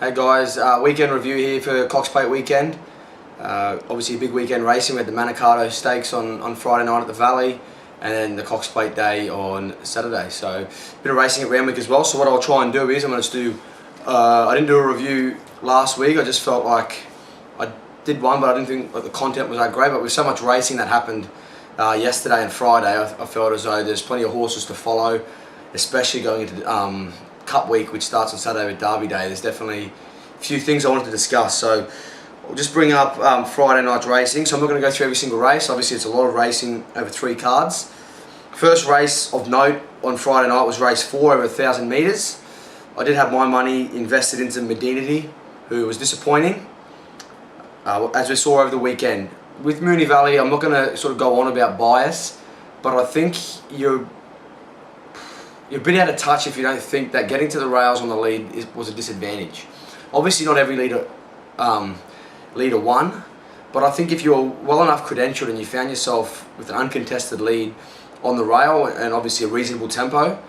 Hey guys, weekend review here for Cox Plate weekend. Obviously a big weekend racing. We had the Manikato Stakes on Friday night at the Valley, and then the Cox Plate day on Saturday. So a bit of racing at Randwick as well. So what I'll try and do is I'm going to do, I didn't do a review last week. I just felt like I did one, but I didn't think the content was that great. But with so much racing that happened yesterday and Friday, I felt as though there's plenty of horses to follow, especially going into Cup week, which starts on Saturday with Derby Day. There's definitely a few things I wanted to discuss. So I'll just bring up Friday night's racing. So I'm not going to go through every single race. Obviously it's a lot of racing over 3 cards. First race of note on Friday night was race 4 over 1,000 metres. I did have my money invested into Moonee, who was disappointing, as we saw over the weekend. With Moonee Valley, I'm not going to sort of go on about bias, but I think you're a bit out of touch if you don't think that getting to the rails on the lead was a disadvantage. Obviously not every leader won, but I think if you're well enough credentialed and you found yourself with an uncontested lead on the rail and obviously a reasonable tempo,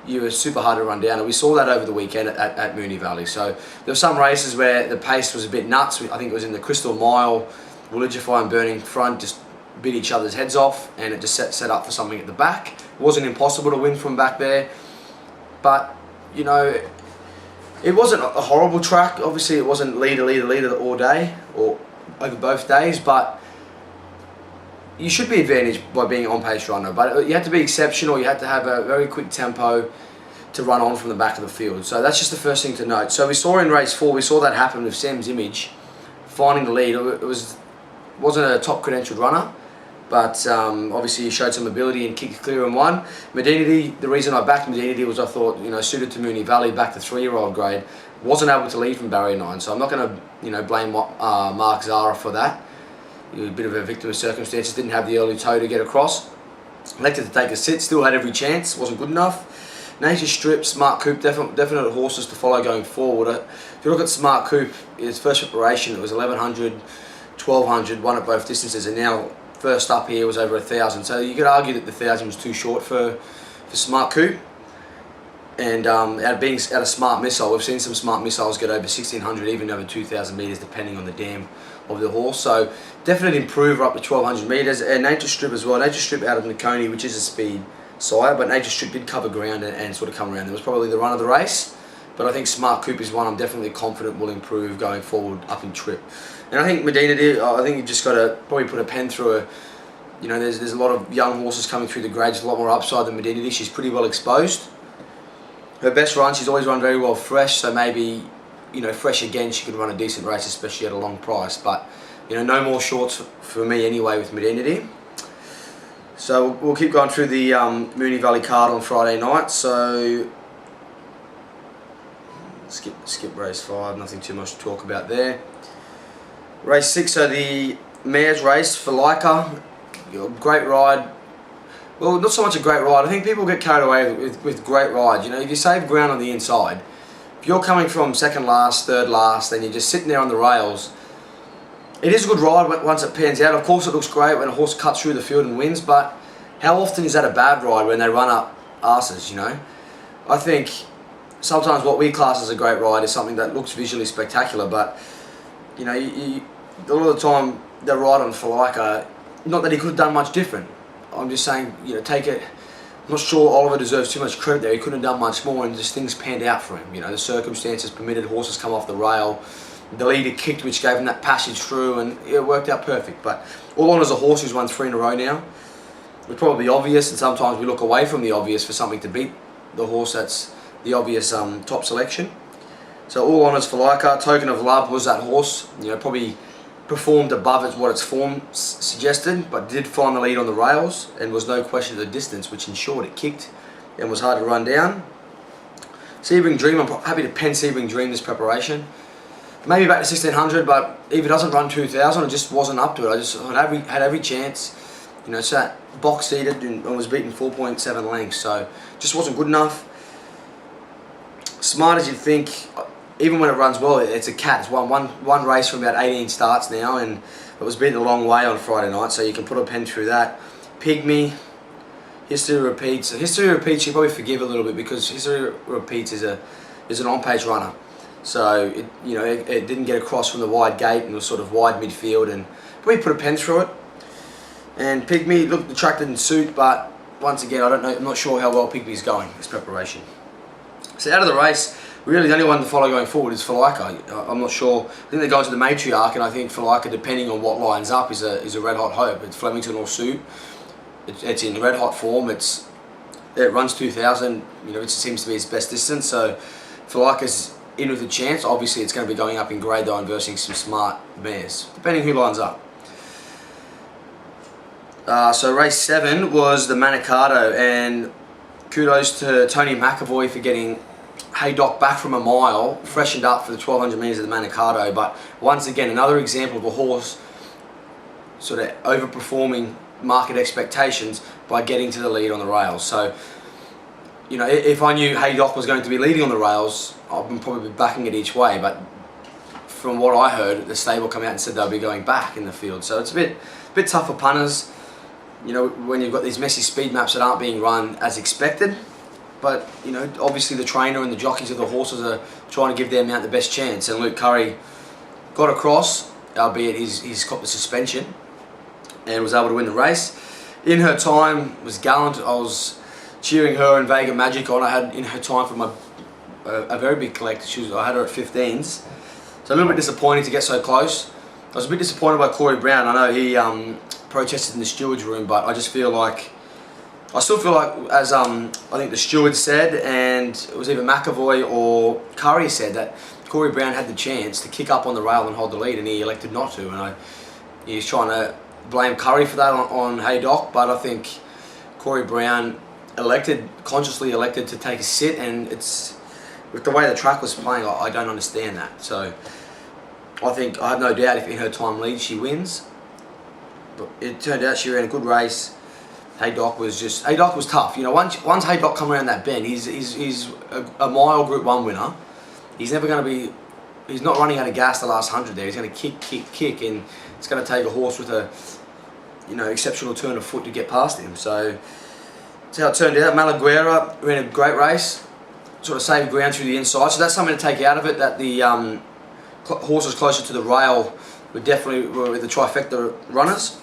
you were super hard to run down, and we saw that over the weekend at Moonee Valley. So there were some races where the pace was a bit nuts. I think it was in the Crystal Mile, Religify and Burning Front just bit each other's heads off, and it just set up for something at the back. It wasn't impossible to win from back there, but you know, it wasn't a horrible track. Obviously it wasn't leader all day or over both days, but you should be advantaged by being an on-pace runner. But you had to be exceptional. You had to have a very quick tempo to run on from the back of the field. So that's just the first thing to note. So we saw in race 4, we saw that happen with Sam's Image finding the lead. It wasn't a top credentialed runner, but obviously he showed some ability and kicked clear and won. Moonee, the reason I backed Moonee was I thought, you know, suited to Moonee Valley, back to 3-year-old grade, wasn't able to lead from barrier 9. So I'm not going to, you know, blame Mark Zara for that. He was a bit of a victim of circumstances, didn't have the early toe to get across. Elected to take a sit, still had every chance, wasn't good enough. Nature Strip, Smart Coupe, definite horses to follow going forward. If you look at Smart Coupe, his first preparation, it was 1100, 1200, won at both distances, and now first up here was over 1,000. So you could argue that the 1,000 was too short for Smart Coupe. And out of Smart Missile, we've seen some Smart Missiles get over 1,600, even over 2,000 metres, depending on the dam of the horse. So definite improver up to 1,200 metres. And Nature Strip as well. Nature Strip out of Nakoni, which is a speed sire, but Nature Strip did cover ground and sort of come around. It was probably the run of the race, but I think Smart Coupe is one I'm definitely confident will improve going forward up in trip. And I think Medina, I think you've just got to probably put a pen through her. You know, there's a lot of young horses coming through the grades, a lot more upside than Medina. She's pretty well exposed. Her best run, she's always run very well fresh, so maybe, you know, fresh again, she could run a decent race, especially at a long price. But, you know, no more shorts for me anyway with Medina. So we'll keep going through the Moonee Valley card on Friday night. So skip race 5, nothing too much to talk about there. Race 6, so the mare's race for Leica, great ride. Well, not so much a great ride. I think people get carried away with great rides. You know, if you save ground on the inside, if you're coming from second last, third last, and you're just sitting there on the rails, it is a good ride once it pans out. Of course, it looks great when a horse cuts through the field and wins, but how often is that a bad ride when they run up arses, you know? I think sometimes what we class as a great ride is something that looks visually spectacular, but, you know, a lot of the time, the ride on Falaika, not that he could have done much different. I'm just saying, you know, take it. I'm not sure Oliver deserves too much credit there. He couldn't have done much more, and just things panned out for him. You know, the circumstances permitted horses come off the rail. The leader kicked, which gave him that passage through, and it worked out perfect. But all on as a horse who's won 3 in a row now, it's probably obvious, and sometimes we look away from the obvious for something to beat the horse that's the obvious top selection. So all honours for Leica. Token of Love was that horse. You know, probably performed above what its form suggested, but did find the lead on the rails, and was no question of the distance, which ensured it kicked and was hard to run down. Sebring Dream, I'm happy to pen Sebring Dream this preparation. Maybe back to 1,600, but if it doesn't run 2,000, it just wasn't up to it. I just had every chance. You know, sat box seated and was beaten 4.7 lengths, so just wasn't good enough. Smart as you'd think. Even when it runs well, it's a cat. It's one race from about 18 starts now, and it was beaten a long way on Friday night, so you can put a pen through that. Pygmy, History Repeats. History Repeats you probably forgive a little bit, because History Repeats is an on-pace runner. So it didn't get across from the wide gate and was sort of wide midfield, and we put a pen through it. And Pygmy looked attracted in suit, but once again, I don't know. I'm not sure how well Pygmy's going this preparation. So out of the race, really the only one to follow going forward is Falika. I'm not sure. I think they're going to the matriarch, and I think Falika, depending on what lines up, is a red hot hope. It's Flemington or suit. It's in red hot form. It runs 2,000. It seems to be its best distance. So Falika's in with a chance. Obviously, it's going to be going up in grade though and versing some smart mares, depending who lines up. So race 7 was the Manikato, and kudos to Tony McAvoy for getting Haydock back from a mile, freshened up for the 1,200 metres of the Manikato. But once again, another example of a horse sort of overperforming market expectations by getting to the lead on the rails. So, if I knew Haydock was going to be leading on the rails, I'd probably be backing it each way. But from what I heard, the stable come out and said they'll be going back in the field. So it's a bit tough for punters. When you've got these messy speed maps that aren't being run as expected. But, obviously the trainer and the jockeys of the horses are trying to give their mount the best chance. And Luke Curry got across, albeit he's got the suspension, and was able to win the race. In Her Time was gallant. I was cheering her and Vega Magic on. I had In Her Time for a very big collect. I had her at 15s. So a little bit disappointing to get so close. I was a bit disappointed by Corey Brown. I know he protested in the steward's room, but I still feel like, as I think the steward said, and it was either McAvoy or Curry said, that Corey Brown had the chance to kick up on the rail and hold the lead, and he elected not to. And he's trying to blame Curry for that on Haydock, but I think Corey Brown consciously elected to take a sit, and it's with the way the track was playing, I don't understand that. So I have no doubt if In Her Time leads, she wins. But it turned out she ran a good race. Haydock was tough. Once Haydock come around that bend, he's a mile Group 1 winner. He's never going to be. He's not running out of gas the last 100 there. He's going to kick, and it's going to take a horse with a exceptional turn of foot to get past him. So that's how it turned out. Malaguera ran a great race, sort of saved ground through the inside. So that's something to take out of it. That the horses closer to the rail were definitely the trifecta runners.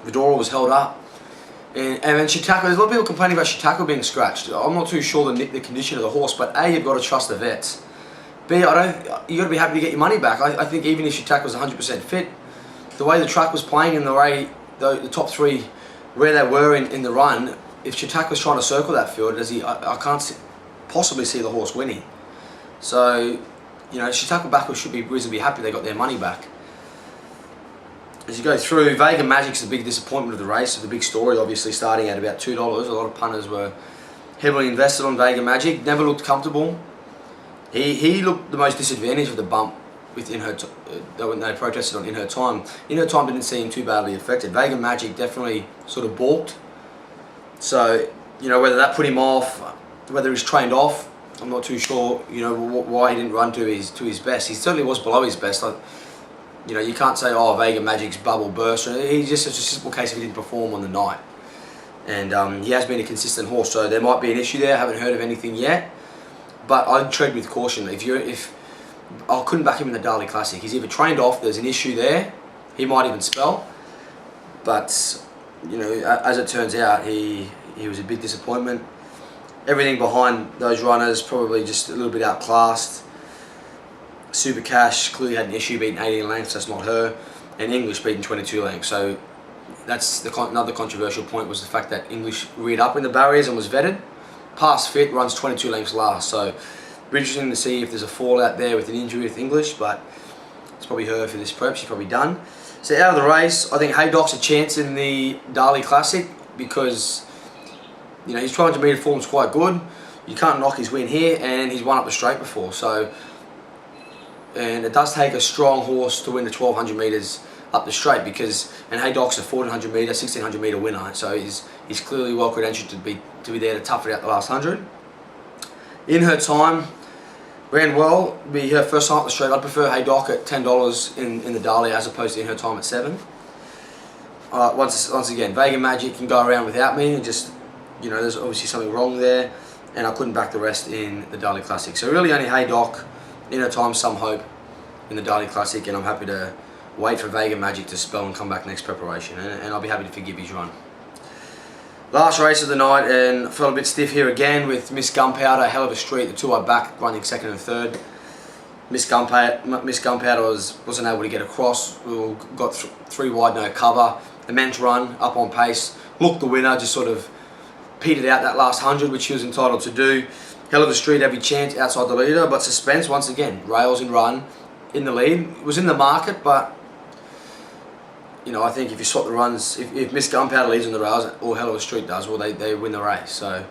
Vidora was held up, and then Chautauqua. There's a lot of people complaining about Chautauqua being scratched. I'm not too sure the condition of the horse, but A, you've got to trust the vets. B, you got to be happy to get your money back. I think even if Chautauqua was 100% fit, the way the track was playing and the way the top three where they were in the run, if Chautauqua was trying to circle that field, I can't possibly see the horse winning. So, Chautauqua backers should be reasonably happy they got their money back. As you go through, Vega Magic's the big disappointment of the race, the big story, obviously starting at about $2. A lot of punters were heavily invested on Vega Magic. Never looked comfortable. He looked the most disadvantaged of the bump with when they protested on In Her Time. In Her Time didn't seem too badly affected. Vega Magic definitely sort of balked. So, whether that put him off, whether he's trained off, I'm not too sure. Why he didn't run to his best. He certainly was below his best. You can't say, Vega Magic's bubble burst. It's a simple case if he didn't perform on the night. And he has been a consistent horse, so there might be an issue there. I haven't heard of anything yet. But I'd tread with caution. I couldn't back him in the Dali Classic. He's either trained off, there's an issue there. He might even spell. But, as it turns out, he was a big disappointment. Everything behind those runners probably just a little bit outclassed. Super Cash clearly had an issue beating 18 lengths, that's not her, and English beating 22 lengths. So that's another controversial point, was the fact that English reared up in the barriers and was vetted. Past fit, runs 22 lengths last. So it'll be interesting to see if there's a fallout there with an injury with English, but it's probably her for this prep. She's probably done. So out of the race, I think Haydock's a chance in the Dali Classic because his 200 metre form's quite good. You can't knock his win here, and he's won up the straight before. And it does take a strong horse to win the 1,200 metres up the straight and Haydock's a 1,400 metre, 1,600 metre winner, so he's clearly well credentialed to be there to tough it out the last 100. In Her Time ran well. Be her first time up the straight. I'd prefer Haydock at $10 in the Dahlia as opposed to In Her Time at $7. Once again, Vega Magic can go around without me, and just there's obviously something wrong there, and I couldn't back the rest in the Dahlia Classic. So really only Haydock inner time, some hope in the Daily Classic, and I'm happy to wait for Vega Magic to spell and come back next preparation, and I'll be happy to forgive his run. Last race of the night, and I felt a bit stiff here again with Miss Gunpowder, hell of a street, the 2 wide back, running second and third. Miss Gunpowder wasn't able to get across. We got 3 wide, no cover. The men's run, up on pace, looked the winner, just sort of petered out that last 100, which he was entitled to do. Hell of a street, every chance outside the leader, but suspense once again. Rails in run, in the lead. It was in the market, but you know, I think if you swap the runs, if Miss Gunpowder leads on the rails, or Hell of a Street does, well, they win the race. So,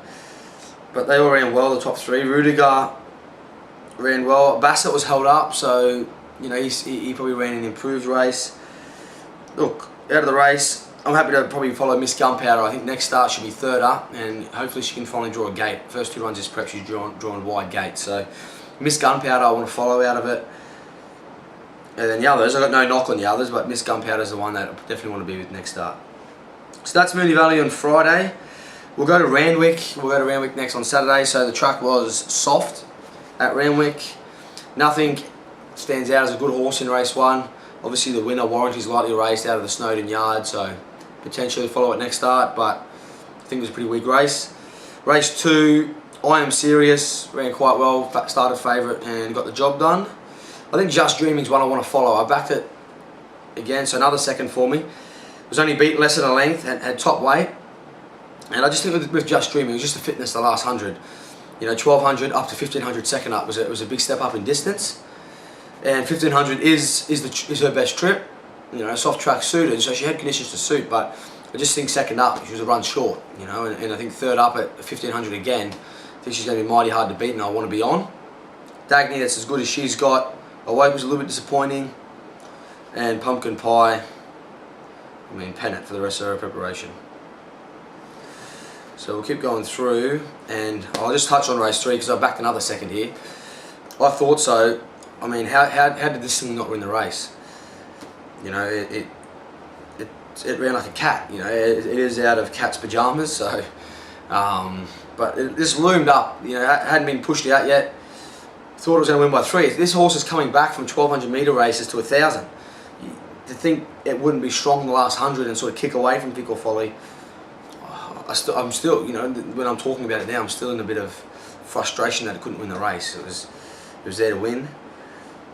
but they all ran well, the top 3. Rudiger ran well. Bassett was held up, so you know he probably ran an improved race. Look, out of the race, I'm happy to probably follow Miss Gunpowder. I think next start should be 3rd up, and hopefully she can finally draw a gate. First 2 runs this prep, she's drawn wide gate. So Miss Gunpowder, I want to follow out of it. And then the others, I've got no knock on the others, but Miss Gunpowder is the one that I definitely want to be with next start. So that's Moonee Valley on Friday. We'll go to Randwick. We'll go to Randwick next on Saturday. So the track was soft at Randwick. Nothing stands out as a good horse in race 1. Obviously the winner, Warranty's lightly raced out of the Snowden yard, so potentially follow it next start, but I think it was a pretty weak race. Race 2, I Am Serious, ran quite well, started favourite and got the job done. I think Just Dreaming is one I want to follow. I backed it again, so another second for me. It was only beaten less than a length, had top weight. And I just think with Just Dreaming, it was just the fitness the last 100. You know, 1200 up to 1500 second up was a big step up in distance. And 1500 is her best trip. You know, soft track suited, so she had conditions to suit, but I just think second up, she was a run short, you know, and I think 3rd up at 1500 again, I think she's going to be mighty hard to beat, and I want to be on. Dagny, that's as good as she's got. Awake was a little bit disappointing, and Pumpkin Pie, I mean, pennant for the rest of her preparation. So we'll keep going through, and I'll just touch on race 3 because I backed another second here. I thought so. I mean, how did this thing not win the race? You know, it ran like a cat. You know, it is out of cat's pajamas. So, but this loomed up. You know, hadn't been pushed out yet. Thought it was going to win by 3. This horse is coming back from 1200 metre races to 1000. To think it wouldn't be strong in the last 100 and sort of kick away from Pick or Folly. I'm still, you know, when I'm talking about it now, I'm still in a bit of frustration that it couldn't win the race. It was there to win.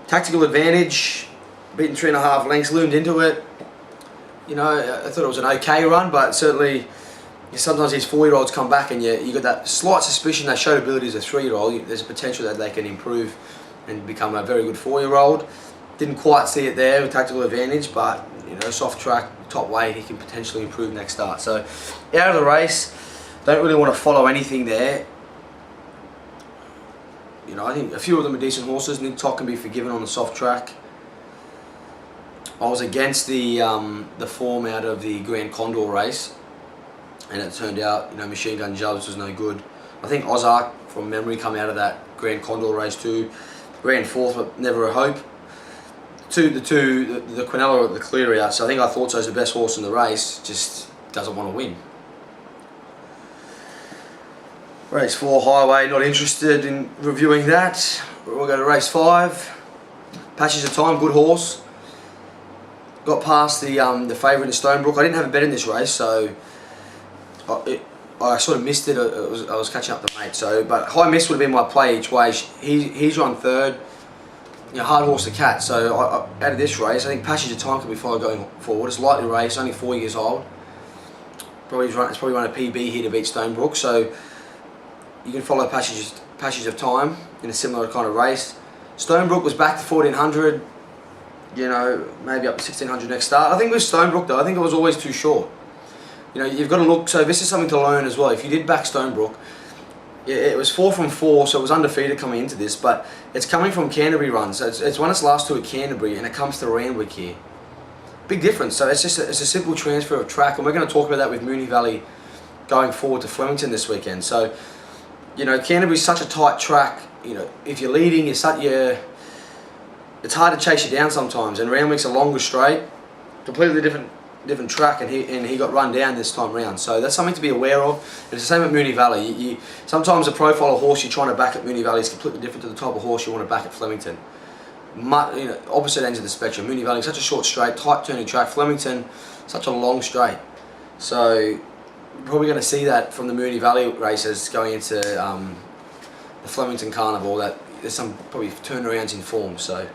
Tactical Advantage, beaten 3.5 lengths, loomed into it. You know, I thought it was an okay run, but certainly sometimes these 4-year-olds come back and you got that slight suspicion they showed ability as a 3-year-old. There's a potential that they can improve and become a very good 4-year-old. Didn't quite see it there with Tactical Advantage, but you know, soft track, top weight, he can potentially improve next start. So out of the race, don't really want to follow anything there. You know, I think a few of them are decent horses. Nick Tock can be forgiven on the soft track. I was against the form out of the Grand Condor race, and it turned out, you know, Machine Gun Jubs was no good. I think Ozark, from memory, come out of that Grand Condor race too. Ran 4th, but never a hope. The Quinella at the clear out, so I think I thought so was the best horse in the race, just doesn't want to win. Race 4 Highway, not interested in reviewing that. We'll go to race 5. Patches of Time, good horse. Got past the favourite in Stonebrook. I didn't have a bet in this race, so I sort of missed it. I was catching up the mate. So, but High Miss would have been my play each way. He's on 3rd. You know, hard horse to cat. So out of this race, I think Passage of Time can be followed going forward. It's lightly raced, only 4 years old. It's probably run a PB here to beat Stonebrook. So you can follow Passage of Time in a similar kind of race. Stonebrook was back to 1400. You know, maybe up to 1600 next start. I think with Stonebrook though, I think it was always too short. You know, you've got to look. So this is something to learn as well. If you did back Stonebrook, it was 4 from 4, so it was undefeated coming into this, but it's coming from Canterbury runs. So it's won its last 2 at Canterbury, and it comes to Randwick here. Big difference. So it's a simple transfer of track, and we're going to talk about that with Moonee Valley going forward to Flemington this weekend. So, you know, Canterbury's such a tight track. You know, if you're leading, it's hard to chase you down sometimes. And Randwick's a longer straight, completely different different track, and he got run down this time round. So that's something to be aware of. And it's the same at Moonee Valley. Sometimes the profile of horse you're trying to back at Moonee Valley is completely different to the type of horse you want to back at Flemington. Opposite ends of the spectrum. Moonee Valley is such a short straight, tight turning track. Flemington, such a long straight. So you're probably going to see that from the Moonee Valley races going into the Flemington Carnival, that there's some probably turnarounds in form. So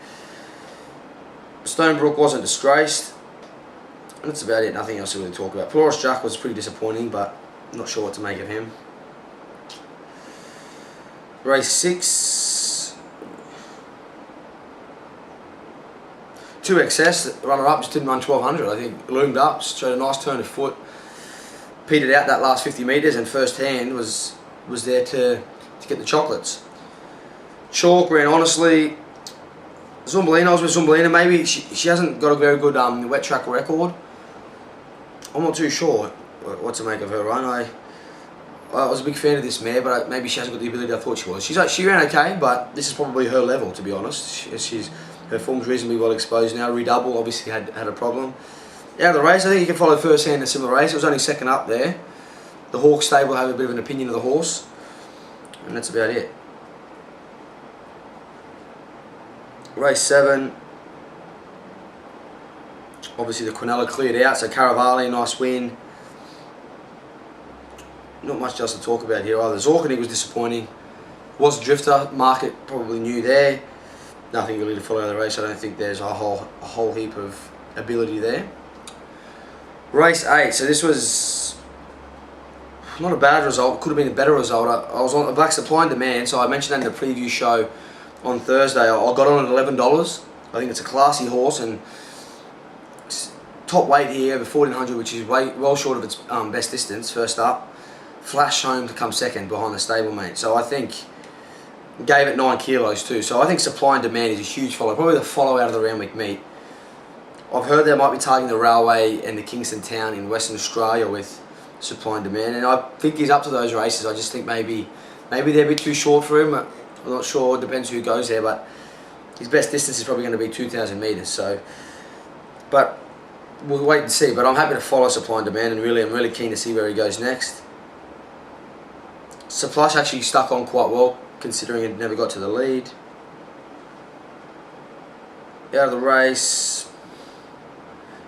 Stonebrook wasn't disgraced. And that's about it, nothing else to really talk about. Polaris Jack was pretty disappointing, but I'm not sure what to make of him. Race 6. 2XS, the runner-up, just didn't run 1200. I think loomed up, showed a nice turn of foot. Petered out that last 50 metres, and first hand was there to get the chocolates. Chalk ran honestly. Zumbalina, I was with Zumbalina. Maybe she hasn't got a very good wet track record. I'm not too sure what to make of her run. I was a big fan of this mare, but maybe she hasn't got the ability I thought she was. She ran okay, but this is probably her level, to be honest. Her form's reasonably well exposed now. Redouble obviously had a problem. Out of the race, I think you can follow first hand in a similar race. It was only second up there. The Hawk stable have a bit of an opinion of the horse, and that's about it. Race 7. Obviously the Quinella cleared out, so Caravali, nice win. Not much else to talk about here either. Zorkany was disappointing. Was drifter, market probably new there. Nothing really to follow the race. I don't think there's a whole heap of ability there. Race 8, so this was not a bad result, could have been a better result. I was on a Black Supply and Demand, so I mentioned that in the preview show on Thursday. I got on at $11. I think it's a classy horse, and top weight here over 1400, which is well short of its best distance. First up, flash home to come second behind the stablemate. So I think gave it 9 kilos too. So I think Supply and Demand is a huge follow, probably the follow out of the Randwick meet. I've heard they might be targeting the Railway and the Kingston Town in Western Australia with Supply and Demand, and I think he's up to those races. I just think maybe they're a bit too short for him. I'm not sure. It depends who goes there, but his best distance is probably going to be 2,000 metres. So, but we'll wait and see. But I'm happy to follow Supply and Demand, and I'm really keen to see where he goes next. Supplush actually stuck on quite well, considering it never got to the lead. Out of the race.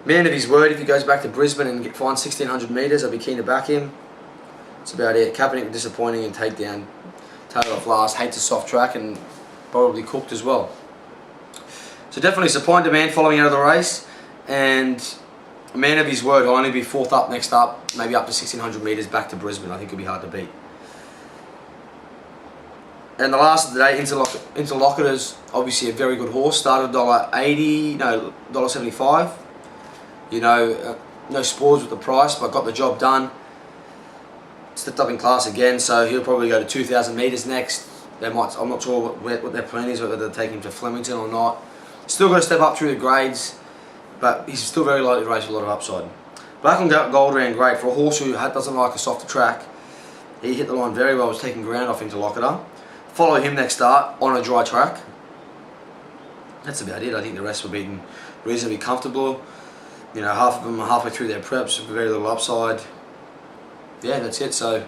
Man of his word, if he goes back to Brisbane and finds 1,600 metres, I'd be keen to back him. That's about it. Kaepernick disappointing in takedown. Tail off last, hates a soft track, and probably cooked as well. So definitely Supply and Demand following out of the race, and Man of his word will only be fourth up next up, maybe up to 1,600 metres back to Brisbane. I think it'll be hard to beat. And the last of the day, Interlocutors, obviously a very good horse. Started $1.80, no, $1.75. You know, no spoils with the price, but got the job done. Stepped up in class again, so he'll probably go to 2,000 metres next. I'm not sure what their plan is, whether they'll take him to Flemington or not. Still got to step up through the grades, but he's still very likely to race with a lot of upside. Black and Gold ran great for a horse who doesn't like a softer track. He hit the line very well, was taking ground off Interlocutor. Follow him next start on a dry track. That's about it. I think the rest were beaten reasonably comfortable. You know, half of them are halfway through their preps with very little upside. Yeah, that's it. So,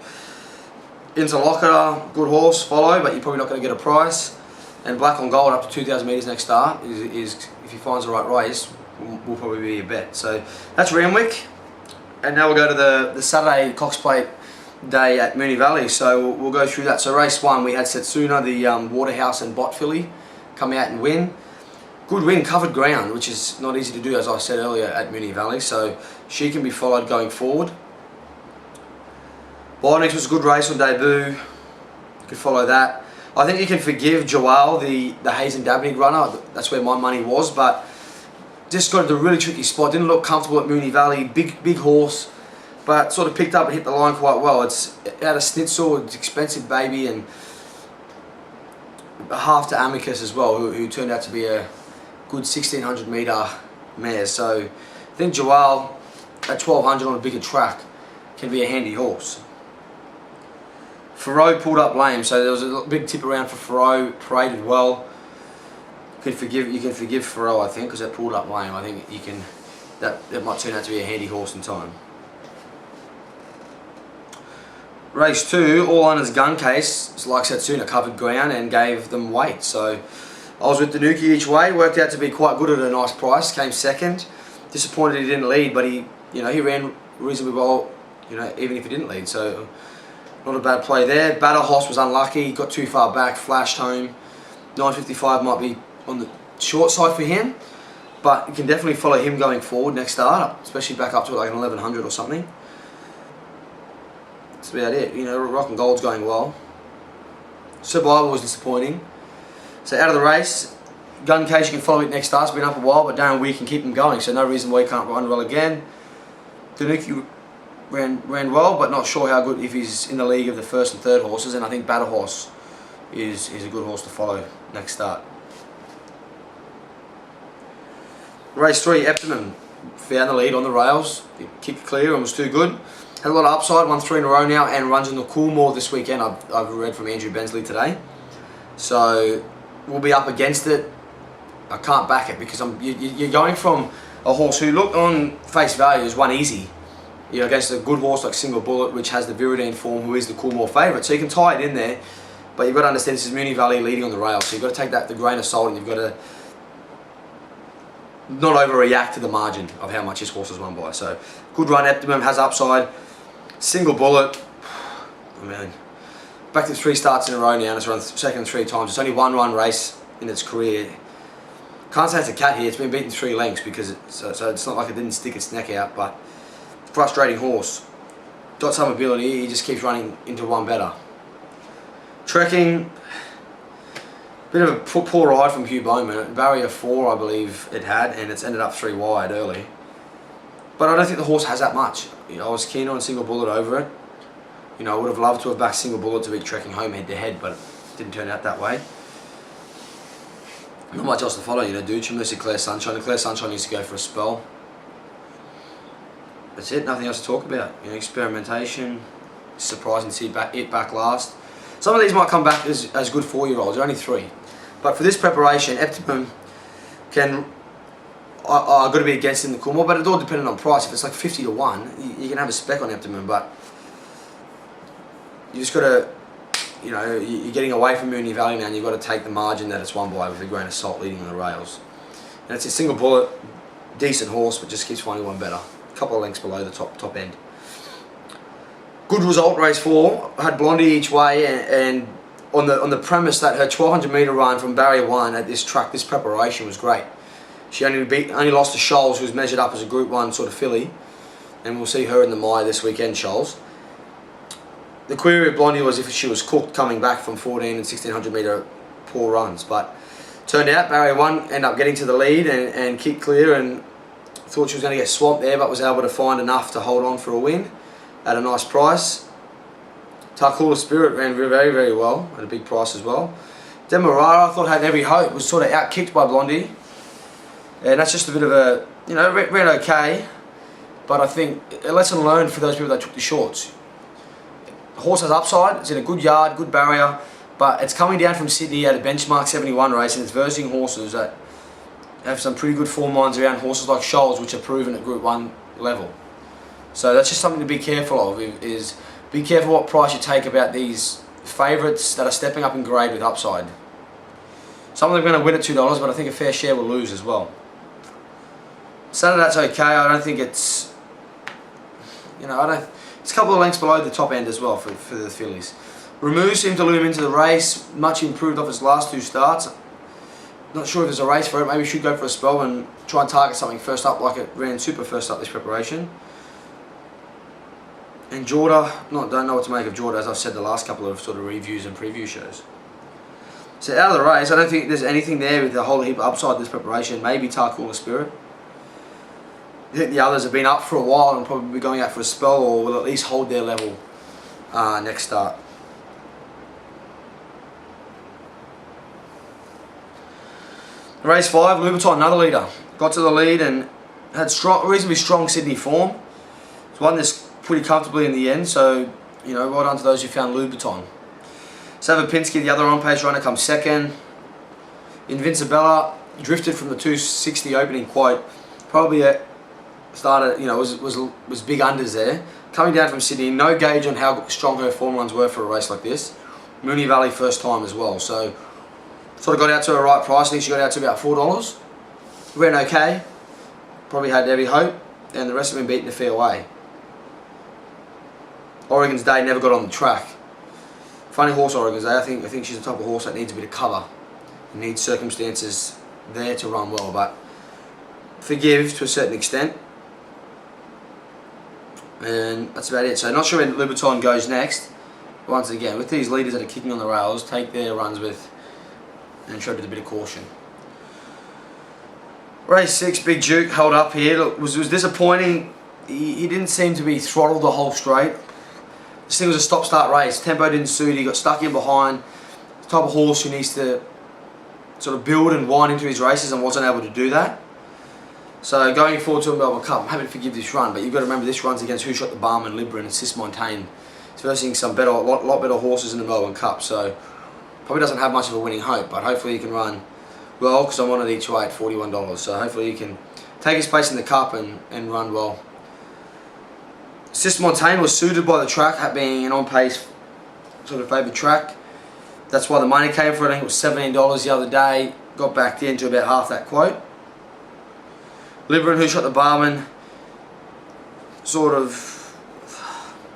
Interlocutor, good horse, follow, but you're probably not going to get a price. And Black on Gold up to 2,000 metres next start is if he finds the right race, will probably be a bet. So that's Randwick, and now we'll go to the Saturday Cox Plate day at Moonee Valley. So we'll go through that. So race 1, we had Setsuna, the Waterhouse and Bot filly, come out and win. Good win, covered ground, which is not easy to do, as I said earlier, at Moonee Valley. So she can be followed going forward. Bionix was a good race on debut. You could follow that. I think you can forgive Joel, the Hazen Dabney runner. That's where my money was, but just got into a really tricky spot. Didn't look comfortable at Moonee Valley. Big horse, but sort of picked up and hit the line quite well. It's out of Schnitzel, it's expensive baby, and half to Amicus as well, who turned out to be a good 1,600 metre mare. So I think Joel at 1,200 on a bigger track can be a handy horse. Farrow pulled up lame, so there was a big tip around for Farrow, paraded well. You can forgive Farrow, I think, because they pulled up lame. I think you that might turn out to be a handy horse in time. Race 2, All Honours Gun Case, like Satsuna, covered ground and gave them weight. So I was with Danuki each way, worked out to be quite good at a nice price, came second. Disappointed he didn't lead, but he ran reasonably well, even if he didn't lead. So not a bad play there. Batter Hoss was unlucky, got too far back, flashed home. 9.55 might be on the short side for him, but you can definitely follow him going forward next start, especially back up to like an 1100 or something. That's about it. Rock and Gold's going well. Survival was disappointing. So out of the race, Gun Case, you can follow it next start. It's been up a while, but Darren Weir can keep him going, so no reason why he can't run well again. Danuki ran well, but not sure how good if he's in the league of the first and third horses, and I think Batter Horse is a good horse to follow next start. Race 3, Eptimum found the lead on the rails. It kicked clear and was too good. Had a lot of upside, won 3 in a row now, and runs in the Coolmore this weekend. I've read from Andrew Bensley today. So we'll be up against it. I can't back it because you're going from a horse who, look on face value, is won easy. Against a good horse like Single Bullet, which has the Viridine form, who is the Coolmore favourite. So you can tie it in there, but you've got to understand this is Moonee Valley leading on the rail. So you've got to take that with a grain of salt, and you've got to not overreact to the margin of how much this horse has won by. So good run, Eptimum has upside. Single Bullet, back to 3 starts in a row now, and it's run second 3 times. It's only 1 run race in its career. Can't say it's a cat here. It's been beaten 3 lengths because so it's not like it didn't stick its neck out, but frustrating horse. Got some ability. He just keeps running into one better. Trekking, bit of a poor ride from Hugh Bowman. Barrier 4, I believe it had, and it's ended up 3 wide early. But I don't think the horse has that much. I was keen on Single Bullet over it. I would have loved to have backed Single Bullet to beat Trekking home head to head, but it didn't turn out that way. Not much else to follow. Duchy, Mercy, Claire Sunshine. Claire Sunshine needs to go for a spell. That's it. Nothing else to talk about. Experimentation. Surprising to see it back last. Some of these might come back as good 4-year-olds. They're only 3. But for this preparation, Eptimum can. I've got to be against in the Coolmore, but it's all dependent on price. If it's like 50 to 1, you can have a spec on Eptimum, but you just got to, you're getting away from Moonee Valley now, and you've got to take the margin that it's won by with a grain of salt leading on the rails. And it's a Single Bullet, decent horse, but just keeps finding one better. A couple of lengths below the top end. Good result, race 4. I had Blondie each way, and on the premise that her 1200 metre run from barrier 1 at this track, this preparation was great. She only lost to Scholes, who was measured up as a Group 1 sort of filly, and we'll see her in the Mire this weekend, Scholes. The query of Blondie was if she was cooked coming back from 14 and 1600 metre poor runs, but turned out barrier 1 ended up getting to the lead and kicked clear, and thought she was going to get swamped there, but was able to find enough to hold on for a win at a nice price. Tarcoola Spirit ran very, very well at a big price as well. Demerara, I thought had every hope, was sort of out-kicked by Blondie. And that's just a bit of a, ran okay, but I think a lesson learned for those people that took the shorts. The horse has upside, it's in a good yard, good barrier, but it's coming down from Sydney at a benchmark 71 race, and it's versing horses that have some pretty good form lines around horses like Scholes, which are proven at Group 1 level. So that's just something to be careful of, is be careful what price you take about these favourites that are stepping up in grade with upside. Some of them are going to win at $2, but I think a fair share will lose as well. Saturday's okay. I don't think it's, it's a couple of lengths below the top end as well for the fillies. Ramu seemed to loom into the race, much improved off his last 2 starts. Not sure if there's a race for it. Maybe we should go for a spell and try and target something first up, like it ran super first up this preparation. And Jorda, don't know what to make of Jorda, as I've said the last couple of sort of reviews and preview shows. So out of the race, I don't think there's anything there with a whole heap of upside this preparation. Maybe Tarcoola Spirit. I think the others have been up for a while and probably be going out for a spell, or will at least hold their level next start. Race 5, Louboutin, another leader. Got to the lead and had reasonably strong Sydney form. He's won this pretty comfortably in the end, so well done to those who found Louboutin. Savapinski, the other on-pace runner, comes second. Invincibella drifted from the 260 opening quite, probably started, you know, was big unders there. Coming down from Sydney, no gauge on how strong her form runs were for a race like this. Moonee Valley first time as well, so sort of got out to a right price. I think she got out to about $4. Ran okay, probably had every hope, and the rest have been beaten a fair way. Oregon's Day never got on the track. Funny horse, Oregon's Day. I think she's the type of horse that needs a bit of cover. It needs circumstances there to run well, but forgive to a certain extent. And that's about it. So not sure where Liberton goes next. Once again, with these leaders that are kicking on the rails, take their runs with and tread with a bit of caution. Race 6, Big Duke held up here. Look, was disappointing. He didn't seem to be throttled the whole straight. This thing was a stop-start race. Tempo didn't suit. He got stuck in behind. The type of horse who needs to sort of build and wind into his races and wasn't able to do that. So going forward to a Melbourne Cup, I'm happy to forgive this run, but you've got to remember this run's against Who Shot the Barman, Libra and Sis Montaigne. It's versing some better, lot better horses in the Melbourne Cup, so probably doesn't have much of a winning hope, but hopefully he can run well, because I'm on at each way at $41, so hopefully he can take his place in the Cup and run well. Sis Montaigne was suited by the track, being an on-pace sort of favoured track. That's why the money came for it. I think it was $17 the other day. Got backed into about half that quote. Libra and Who Shot the Barman sort of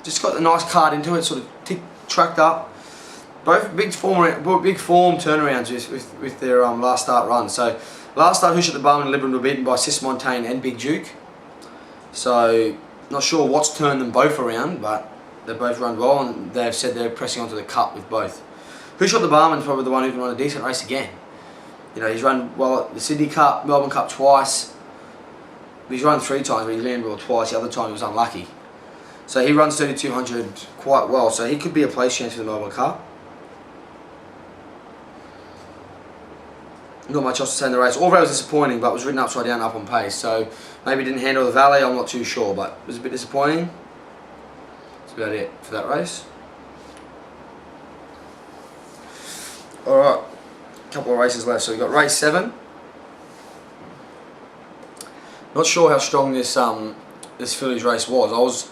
just got the nice card into it, sort of tracked up. Both big form turnarounds with their last start run. So last start, Who Shot the Barman and Libra were beaten by Sis Montaigne and Big Duke. So not sure what's turned them both around, but they both run well, and they've said they're pressing onto the Cup with both. Who Shot the Barman's probably the one who can run a decent race again. You know, he's run well at the Sydney Cup, Melbourne Cup twice. He's run 3 times, but he landed well twice. The other time he was unlucky. So he runs 3,200 quite well. So he could be a place chance for the Melbourne Cup. Not much else to say in the race. All was disappointing, but was ridden upside down up on pace. So maybe didn't handle the valley. I'm not too sure, but it was a bit disappointing. That's about it for that race. Alright, a couple of races left. So we've got race 7. Not sure how strong this fillies race was.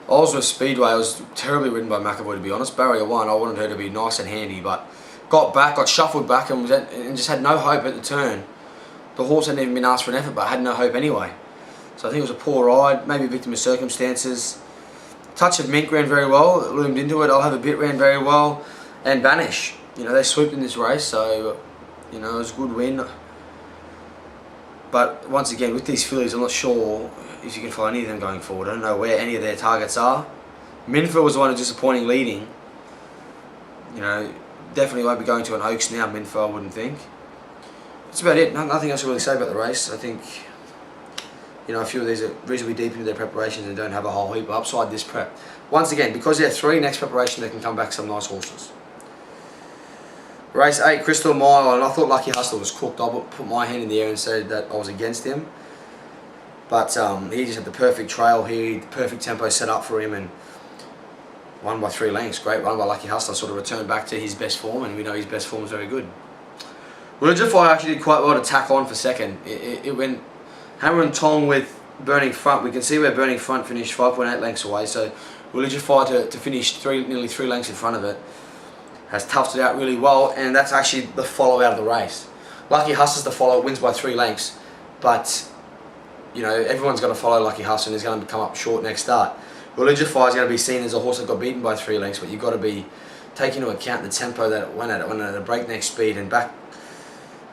I was with Speedway. I was terribly ridden by McAvoy, to be honest. Barrier 1, I wanted her to be nice and handy, but got shuffled back and just had no hope at the turn. The horse hadn't even been asked for an effort, but had no hope anyway. So I think it was a poor ride, maybe a victim of circumstances. Touch of Mink ran very well, loomed into it. I'll Have a Bit ran very well, and Banish. You know, they swooped in this race, so you know, it was a good win. But once again, with these fillies, I'm not sure if you can follow any of them going forward. I don't know where any of their targets are. Minfer was the one who's disappointing leading. You know, definitely won't be going to an Oaks now, Minfer, I wouldn't think. That's about it. Nothing else to really say about the race. I think, you know, a few of these are reasonably deep into their preparations and don't have a whole heap of upside this prep. Once again, because they're 3, next preparation they can come back some nice horses. Race 8, Crystal Mile, and I thought Lucky Hustler was cooked. I put my hand in the air and said that I was against him. But he just had the perfect trail here, the perfect tempo set up for him, and won by 3 lengths. Great run by Lucky Hustler, sort of returned back to his best form, and we know his best form is very good. Religify actually did quite well to tack on for second. It went hammer and tong with Burning Front. We can see where Burning Front finished 5.8 lengths away, so Religify to finish nearly 3 lengths in front of it has toughed it out really well, and that's actually the follow out of the race. Lucky Hustler's the follow, wins by 3 lengths, but you know, everyone's going to follow Lucky Hustler and he's going to come up short next start. Religify is going to be seen as a horse that got beaten by 3 lengths, but you've got to be taking into account the tempo that it went at. It went at a breakneck speed, and back,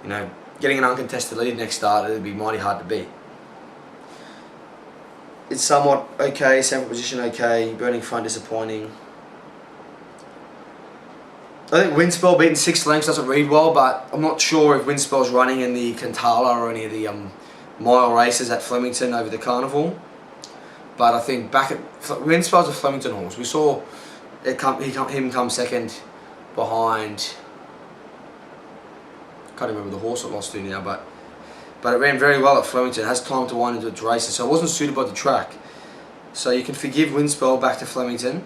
you know, getting an uncontested lead next start, it'd be mighty hard to beat. It's somewhat okay, sample position okay, Burning Front disappointing. I think Windspell beating 6 lengths doesn't read well, but I'm not sure if Windspell's running in the Cantala or any of the mile races at Flemington over the Carnival. But I think back at Windspell's a Flemington horse. We saw him come second behind. Can't remember the horse it lost to now, but it ran very well at Flemington. It has time to wind into its races, so it wasn't suited by the track. So you can forgive Windspell back to Flemington,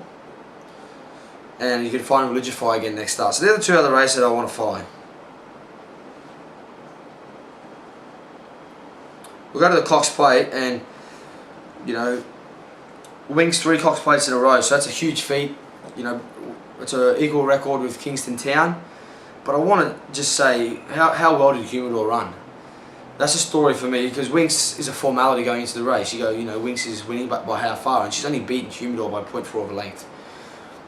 and you can find Religify again next start. So they're the 2 other races that I want to follow. We'll go to the Cox Plate, and You know, Winks 3 Cox Plates in a row, so that's a huge feat. You know, it's an equal record with Kingston Town. But I want to just say, how well did Humidor run? That's a story for me, because Winks is a formality going into the race. You know, Winks is winning by how far, and she's only beaten Humidor by 0.4 of a length.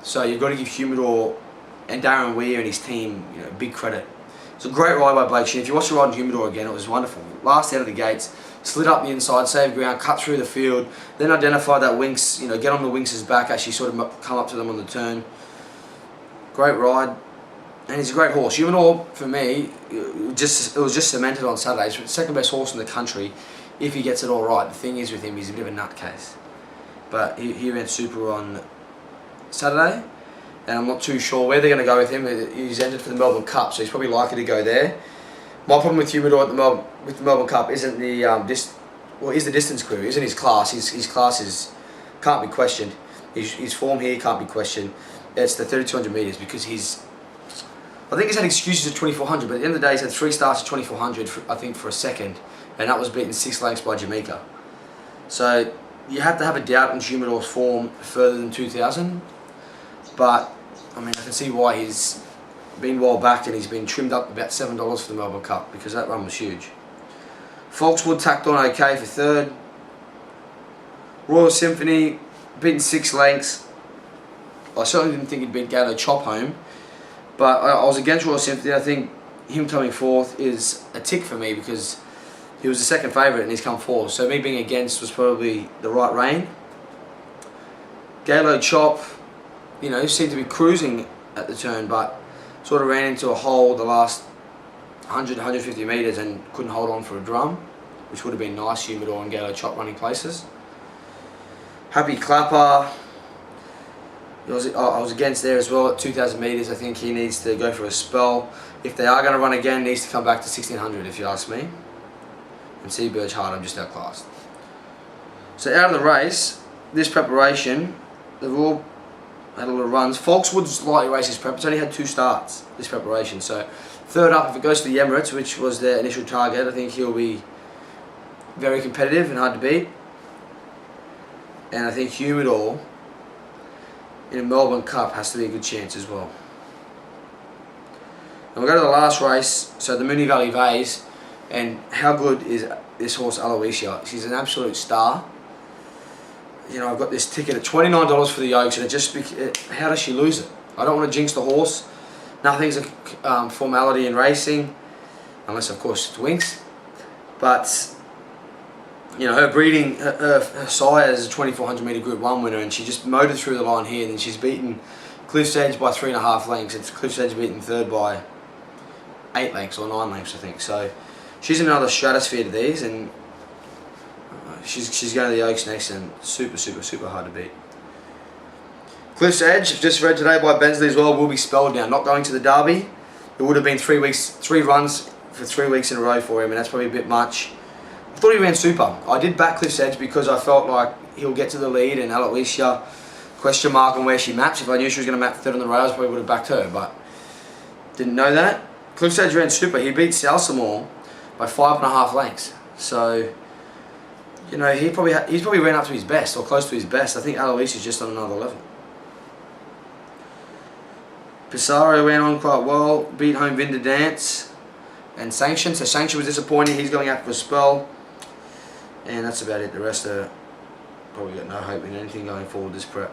So you've got to give Humidor and Darren Weir and his team, you know, big credit. It's a great ride by Blake Shin. If you watch the ride in Humidor again, it was wonderful. Last out of the gates, slid up the inside, saved ground, cut through the field, then identified that Winks, you know, get on the Winks' back, actually sort of come up to them on the turn. Great ride. And he's a great horse. Humidor, for me, it was just cemented on Saturday. He's the second best horse in the country if he gets it all right. The thing is with him, he's a bit of a nutcase. But he ran super on Saturday, and I'm not too sure where they're going to go with him. He's entered for the Melbourne Cup, so he's probably likely to go there. My problem with Humidor at the Melbourne Cup isn't is the distance query, isn't his class. His class can't be questioned. His form here can't be questioned. It's the 3,200 metres, because I think he's had excuses at 2,400, but at the end of the day he's had 3 starts at 2,400, I think, for a second, and that was beaten 6 lengths by Jamaica. So you have to have a doubt in Humidor's form further than 2,000, but I mean, I can see why he's been well backed, and he's been trimmed up about $7 for the Melbourne Cup, because that run was huge. Folkswood tacked on okay for third. Royal Symphony beaten 6 lengths. I certainly didn't think he'd beat Galo Chop home, but I was against Royal Symphony. I think him coming fourth is a tick for me, because he was the second favourite and he's come fourth. So me being against was probably the right rein. Galo Chop, you know, seemed to be cruising at the turn, but sort of ran into a hole the last 100, 150 metres and couldn't hold on for a drum, which would have been nice. Humidor and Galo Chop running places. Happy Clapper, I was against there as well at 2,000 metres. I think he needs to go for a spell. If they are going to run again, he needs to come back to 1,600, if you ask me. And see Burge Hard, I'm just outclassed. So out of the race, this preparation, they've all had a lot of runs. Folkswood's lightly raced his prep. It's only had 2 starts, this preparation. So third up, if it goes to the Emirates, which was their initial target, I think he'll be very competitive and hard to beat. And I think Humidor in a Melbourne Cup has to be a good chance as well. And we'll go to the last race, so the Moonee Valley Vase, and how good is this horse Aloysia? She's an absolute star. You know, I've got this ticket at $29 for the Oaks, and how does she lose it? I don't want to jinx the horse. Nothing's a formality in racing, unless of course it's Winks. But you know, her breeding, her sire is a 2,400 metre Group 1 winner, and she just motored through the line here, and then she's beaten Cliff's Edge by 3.5 lengths. It's Cliff's Edge beaten third by 8 lengths or 9 lengths, I think. So she's in another stratosphere to these, and she's going to the Oaks next, and super, super, super hard to beat. Cliff's Edge, just read today by Bensley as well, will be spelled now. Not going to the Derby. It would have been 3 runs for 3 weeks in a row for him, and that's probably a bit much. I thought he ran super. I did back Cliff's Edge because I felt like he'll get to the lead, and Aloysia, question mark on where she maps. If I knew she was going to map third on the rails, I probably would have backed her, but didn't know that. Cliff's Edge ran super. He beat Salsamore by 5.5 lengths. So, you know, he's probably ran up to his best, or close to his best. I think Aloysia's just on another level. Pissarro ran on quite well, beat home Vinda Dance and Sanction. So Sanction was disappointing. He's going out for a spell. And that's about it. The rest are probably got no hope in anything going forward this prep.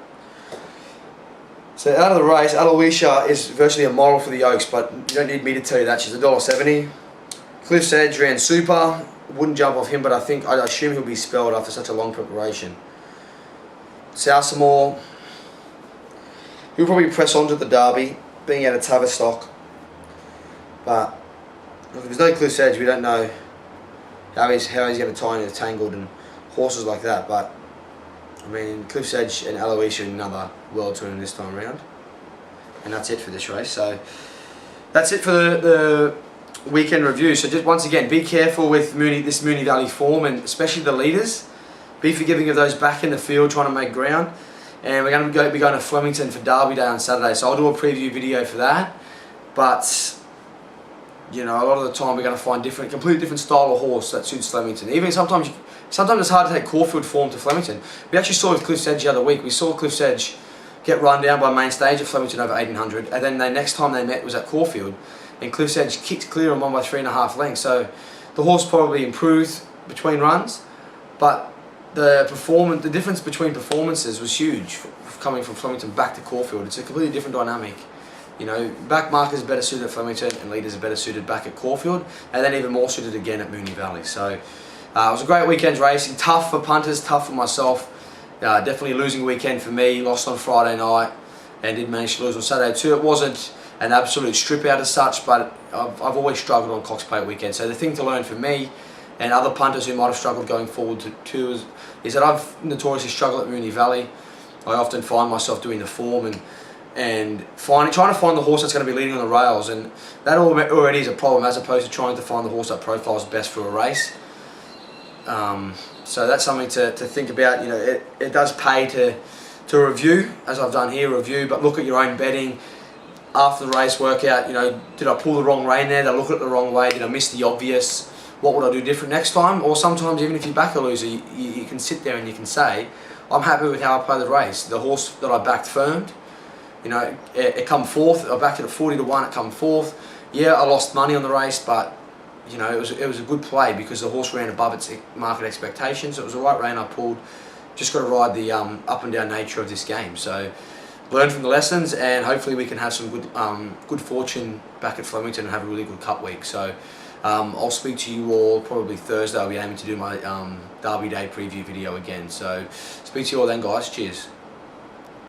So out of the race, Aloysia is virtually a model for the Oaks, but you don't need me to tell you that. She's $1.70. Cliff's Edge ran super. Wouldn't jump off him, but I assume he'll be spelled after such a long preparation. Salsamore, he'll probably press on to the Derby, being out of Tavistock. But look, if there's no Cliff's Edge, we don't know how he's going to tie into Tangled and horses like that. But I mean, Cliff's Edge and Aloysia in another world to him this time around. And that's it for this race. So that's it for the weekend review. So just once again, be careful with this Moonee Valley form, and especially the leaders. Be forgiving of those back in the field trying to make ground. And we're going to be going to Flemington for Derby Day on Saturday. So I'll do a preview video for that. But You know, a lot of the time we're going to find completely different style of horse that suits Flemington. Even sometimes it's hard to take Caulfield form to Flemington. We actually saw with Cliff's Edge the other week. We saw Cliff's Edge get run down by main stage at Flemington over 1800, and then the next time they met was at Caulfield, and Cliff's Edge kicked clear and won by 3.5 lengths. So the horse probably improved between runs, but the difference between performances was huge coming from Flemington back to Caulfield. It's a completely different dynamic. You know, back markers are better suited at Flemington and leaders are better suited back at Caulfield, and then even more suited again at Moonee Valley. So it was a great weekend's racing. Tough for punters, tough for myself. Definitely a losing weekend for me. Lost on Friday night and did manage to lose on Saturday too. It wasn't an absolute strip out as such, but I've always struggled on Cox Plate weekend. So the thing to learn for me and other punters who might have struggled going forward too is that I've notoriously struggled at Moonee Valley. I often find myself doing the form and trying to find the horse that's going to be leading on the rails, and that already is a problem, as opposed to trying to find the horse that profiles best for a race. So that's something to think about. You know, it does pay to review, as I've done here, but look at your own betting after the race workout. You know, did I pull the wrong rein there? Did I look at it the wrong way? Did I miss the obvious? What would I do different next time? Or sometimes even if you back a loser, you can sit there and you can say, I'm happy with how I played the race. The horse that I backed firmed. You know, it come fourth. I backed it at 40 to 1. It come fourth. Yeah, I lost money on the race, but you know, it was a good play because the horse ran above its market expectations. It was the right rein I pulled. Just got to ride the up and down nature of this game. So learn from the lessons, and hopefully we can have some good fortune back at Flemington and have a really good Cup week. So I'll speak to you all probably Thursday. I'll be aiming to do my Derby Day preview video again. So speak to you all then, guys. Cheers.